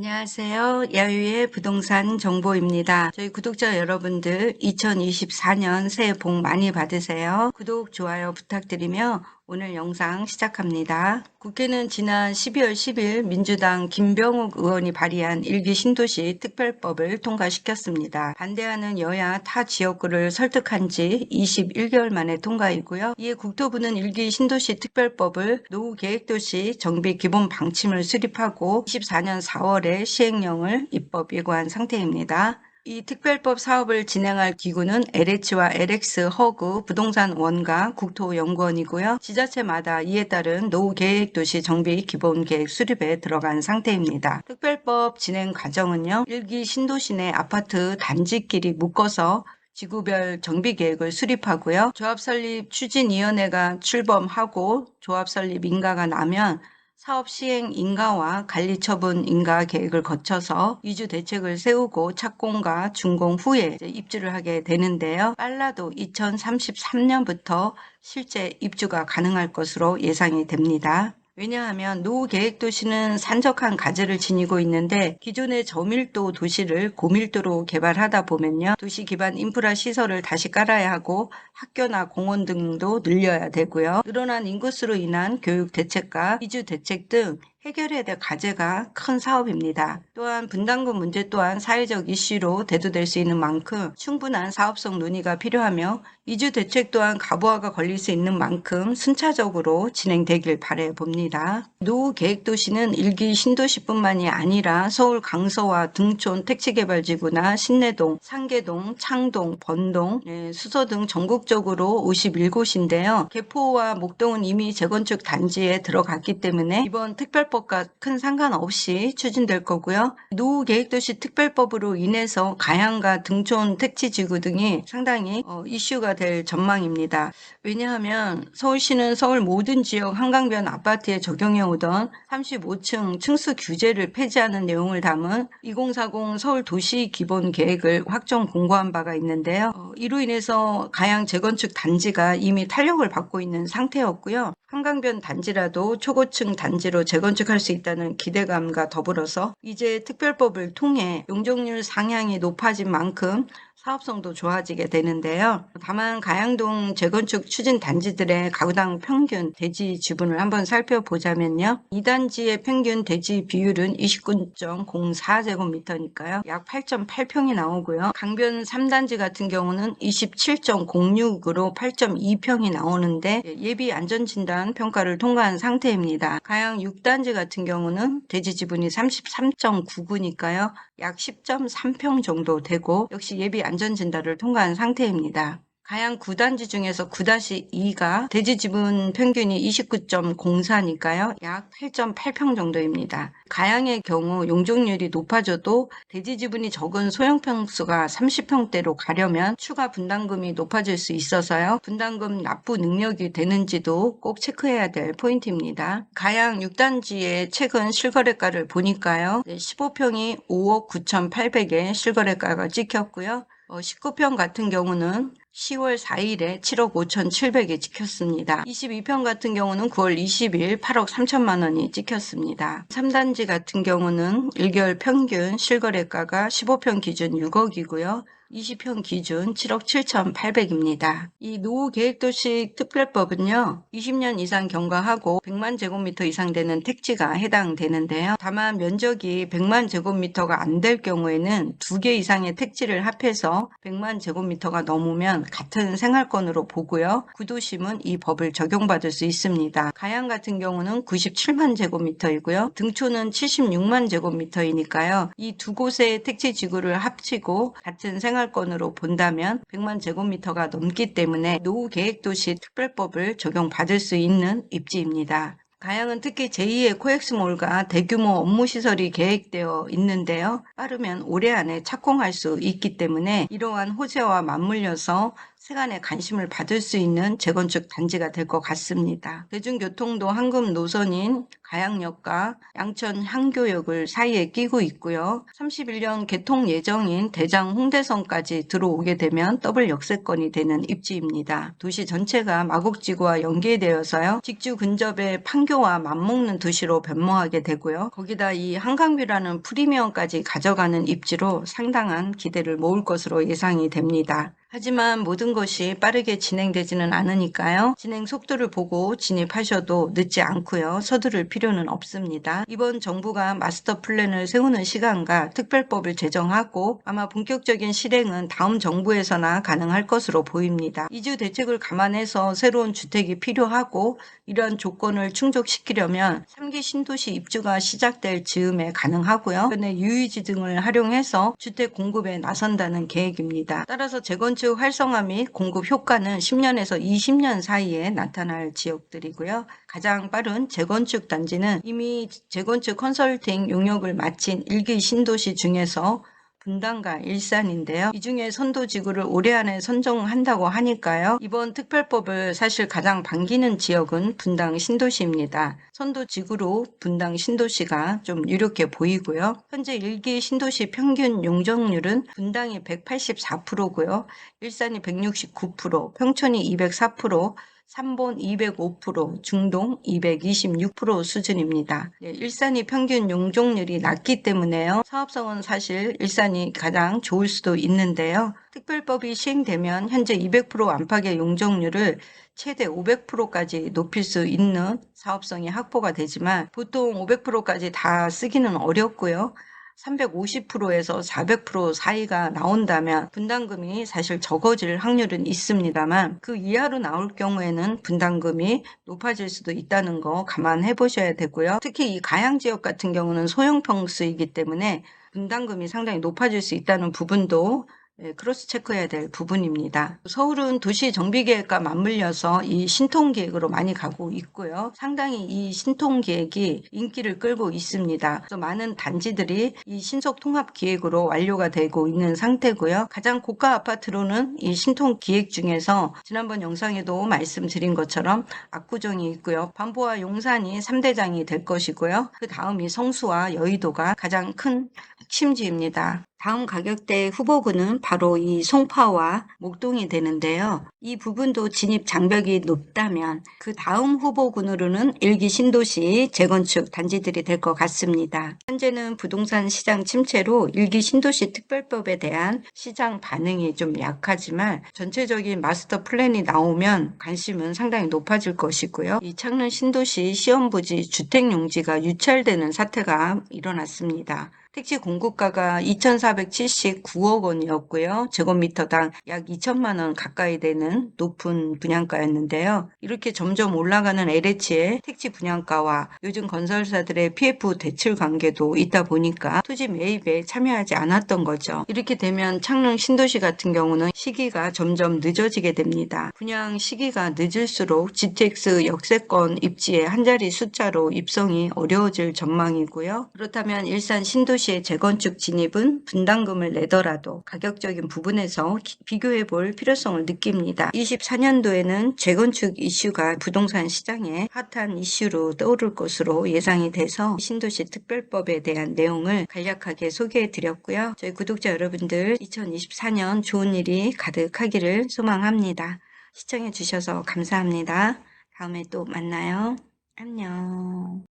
안녕하세요. 야유의 부동산 정보입니다. 저희 구독자 여러분들 2024년 새해 복 많이 받으세요. 구독, 좋아요 부탁드리며 오늘 영상 시작합니다. 국회는 지난 12월 10일 민주당 김병욱 의원이 발의한 1기 신도시 특별법을 통과시켰습니다. 반대하는 여야 타 지역구를 설득한 지 21개월 만에 통과이고요. 이에 국토부는 1기 신도시 특별법을 노후계획도시 정비 기본 방침을 수립하고 24년 4월에 시행령을 입법 예고한 상태입니다. 이 특별법 사업을 진행할 기구는 LH와 LX 허그 부동산 원가 국토연구원이고요. 지자체마다 이에 따른 노후계획도시 정비 기본계획 수립에 들어간 상태입니다. 특별법 진행 과정은요. 1기 신도시 내 아파트 단지끼리 묶어서 지구별 정비계획을 수립하고요. 조합 설립 추진위원회가 출범하고 조합 설립 인가가 나면 사업 시행 인가와 관리 처분 인가 계획을 거쳐서 이주 대책을 세우고 착공과 준공 후에 입주를 하게 되는데요. 빨라도 2033년부터 실제 입주가 가능할 것으로 예상이 됩니다. 왜냐하면 노후계획도시는 산적한 가제를 지니고 있는데 기존의 저밀도 도시를 고밀도로 개발하다 보면요. 도시 기반 인프라 시설을 다시 깔아야 하고 학교나 공원 등도 늘려야 되고요. 늘어난 인구수로 인한 교육 대책과 이주 대책 등 해결해야 될 과제가 큰 사업입니다. 또한 분담금 문제 또한 사회적 이슈로 대두될 수 있는 만큼 충분한 사업성 논의가 필요하며 이주 대책 또한 가부화가 걸릴 수 있는 만큼 순차적으로 진행되길 바라봅니다. 노후계획도시는 1기 신도시뿐만이 아니라 서울 강서와 등촌 택지개발지구나 신내동, 상계동, 창동, 번동, 수서 등 전국적으로 51곳인데요. 개포와 목동은 이미 재건축 단지에 들어갔기 때문에 이번 특별법과 큰 상관없이 추진될 거고요. 노후계획도시 특별법으로 인해서 가양과 등촌 택지지구 등이 상당히 이슈가 될 전망입니다. 왜냐하면 서울시는 서울 모든 지역 한강변 아파트에 적용해 오던 35층 층수 규제를 폐지하는 내용을 담은 2040 서울 도시 기본 계획을 확정 공고한 바가 있는데요. 이로 인해서 가양 재건축 단지가 이미 탄력을 받고 있는 상태였고요. 한강변 단지라도 초고층 단지로 재건축할 수 있다는 기대감과 더불어서 이제 특별법을 통해 용적률 상향이 높아진 만큼 사업성도 좋아지게 되는데요. 다만 가양동 재건축 추진 단지들의 가구당 평균 대지 지분을 한번 살펴보자면요. 2단지의 평균 대지 비율은 29.04제곱미터니까요. 약 8.8평이 나오고요. 강변 3단지 같은 경우는 27.06으로 8.2평이 나오는데 예비 안전진단 평가를 통과한 상태입니다. 가양 6단지 같은 경우는 대지 지분이 33.99니까요. 약 10.3평 정도 되고 역시 예비 안전진단을 통과한 상태입니다. 가양 9단지 중에서 9-2가 대지 지분 평균이 29.04니까요. 약 8.8평 정도입니다. 가양의 경우 용적률이 높아져도 대지 지분이 적은 소형평수가 30평대로 가려면 추가 분담금이 높아질 수 있어서요. 분담금 납부 능력이 되는지도 꼭 체크해야 될 포인트입니다. 가양 6단지의 최근 실거래가를 보니까요. 15평이 5억 9,800에 실거래가가 찍혔고요. 19평 같은 경우는 10월 4일에 7억 5,700에 찍혔습니다. 22평 같은 경우는 9월 20일 8억 3천만 원이 찍혔습니다. 3단지 같은 경우는 1개월 평균 실거래가가 15평 기준 6억이고요. 20평 기준 7억 7,800입니다. 이 노후계획도시 특별법은요. 20년 이상 경과하고 100만 제곱미터 이상 되는 택지가 해당되는데요. 다만 면적이 100만 제곱미터가 안 될 경우에는 2개 이상의 택지를 합해서 100만 제곱미터가 넘으면 같은 생활권으로 보고요. 구도심은 이 법을 적용받을 수 있습니다. 가양 같은 경우는 97만 제곱미터이고요. 등촌은 76만 제곱미터이니까요. 이 두 곳의 택지 지구를 합치고 같은 생활권으로 본다면 100만 제곱미터가 넘기 때문에 노후계획도시 특별법을 적용받을 수 있는 입지입니다. 가양은 특히 제2의 코엑스몰과 대규모 업무시설이 계획되어 있는데요. 빠르면 올해 안에 착공할 수 있기 때문에 이러한 호재와 맞물려서 세간의 관심을 받을 수 있는 재건축 단지가 될 것 같습니다. 대중교통도 황금 노선인 가양역과 양천 향교역을 사이에 끼고 있고요. 31년 개통 예정인 대장 홍대선까지 들어오게 되면 더블 역세권이 되는 입지입니다. 도시 전체가 마곡지구와 연계되어서요. 직주 근접의 판교 판교와 맞먹는 도시로 변모하게 되고요. 거기다 이 한강뷰라는 프리미엄까지 가져가는 입지로 상당한 기대를 모을 것으로 예상이 됩니다. 하지만 모든 것이 빠르게 진행되지는 않으니까요. 진행 속도를 보고 진입하셔도 늦지 않고요. 서두를 필요는 없습니다. 이번 정부가 마스터 플랜을 세우는 시간과 특별법을 제정하고 아마 본격적인 실행은 다음 정부에서나 가능할 것으로 보입니다. 이주 대책을 감안해서 새로운 주택이 필요하고 이러한 조건을 충족시키려면 3기 신도시 입주가 시작될 즈음에 가능하고요. 그런데 유유지 등을 활용해서 주택 공급에 나선다는 계획입니다. 따라서 재건축 활성화 및 공급 효과는 10년에서 20년 사이에 나타날 지역들이고요. 가장 빠른 재건축 단지는 이미 재건축 컨설팅 용역을 마친 1기 신도시 중에서 분당과 일산인데요. 이 중에 선도지구를 올해 안에 선정한다고 하니까요. 이번 특별법을 사실 가장 반기는 지역은 분당 신도시입니다. 선도지구로 분당 신도시가 좀 유력해 보이고요. 현재 1기 신도시 평균 용적률은 분당이 184%고요. 일산이 169%, 평촌이 204%, 3본 205%, 중동 226% 수준입니다. 일산이 평균 용적률이 낮기 때문에요. 사업성은 사실 일산이 가장 좋을 수도 있는데요. 특별법이 시행되면 현재 200% 안팎의 용적률을 최대 500%까지 높일 수 있는 사업성이 확보가 되지만 보통 500%까지 다 쓰기는 어렵고요. 350%에서 400% 사이가 나온다면 분담금이 사실 적어질 확률은 있습니다만 그 이하로 나올 경우에는 분담금이 높아질 수도 있다는 거 감안해 보셔야 되고요. 특히 이 가양 지역 같은 경우는 소형 평수이기 때문에 분담금이 상당히 높아질 수 있다는 부분도 크로스 체크해야 될 부분입니다. 서울은 도시 정비계획과 맞물려서 이 신통계획으로 많이 가고 있고요. 상당히 이 신통계획이 인기를 끌고 있습니다. 그래서 많은 단지들이 이 신속통합기획으로 완료가 되고 있는 상태고요. 가장 고가 아파트로는 이 신통기획 중에서 지난번 영상에도 말씀드린 것처럼 압구정이 있고요. 반포와 용산이 3대장이 될 것이고요. 그 다음이 성수와 여의도가 가장 큰 핵심지입니다. 다음 가격대 후보군은 바로 이 송파와 목동이 되는데요. 이 부분도 진입 장벽이 높다면 그 다음 후보군으로는 1기 신도시 재건축 단지들이 될 것 같습니다. 현재는 부동산 시장 침체로 1기 신도시 특별법에 대한 시장 반응이 좀 약하지만 전체적인 마스터 플랜이 나오면 관심은 상당히 높아질 것이고요. 이 창릉 신도시 시험부지 주택용지가 유찰되는 사태가 일어났습니다. 택지 공급가가 2,479억 원이었고요. 제곱미터당 약 2천만 원 가까이 되는 높은 분양가였는데요. 이렇게 점점 올라가는 LH의 택지 분양가와 요즘 건설사들의 PF 대출 관계도 있다 보니까 토지 매입에 참여하지 않았던 거죠. 이렇게 되면 창릉 신도시 같은 경우는 시기가 점점 늦어지게 됩니다. 분양 시기가 늦을수록 GTX 역세권 입지의 한자리 숫자로 입성이 어려워질 전망이고요. 그렇다면 일산 신도시 의 재건축 진입은 분담금을 내더라도 가격적인 부분에서 비교해 볼 필요성을 느낍니다. 24년도에는 재건축 이슈가 부동산 시장에 핫한 이슈로 떠오를 것으로 예상이 돼서 신도시 특별법에 대한 내용을 간략하게 소개해 드렸고요. 저희 구독자 여러분들 2024년 좋은 일이 가득하기를 소망합니다. 시청해 주셔서 감사합니다. 다음에 또 만나요. 안녕.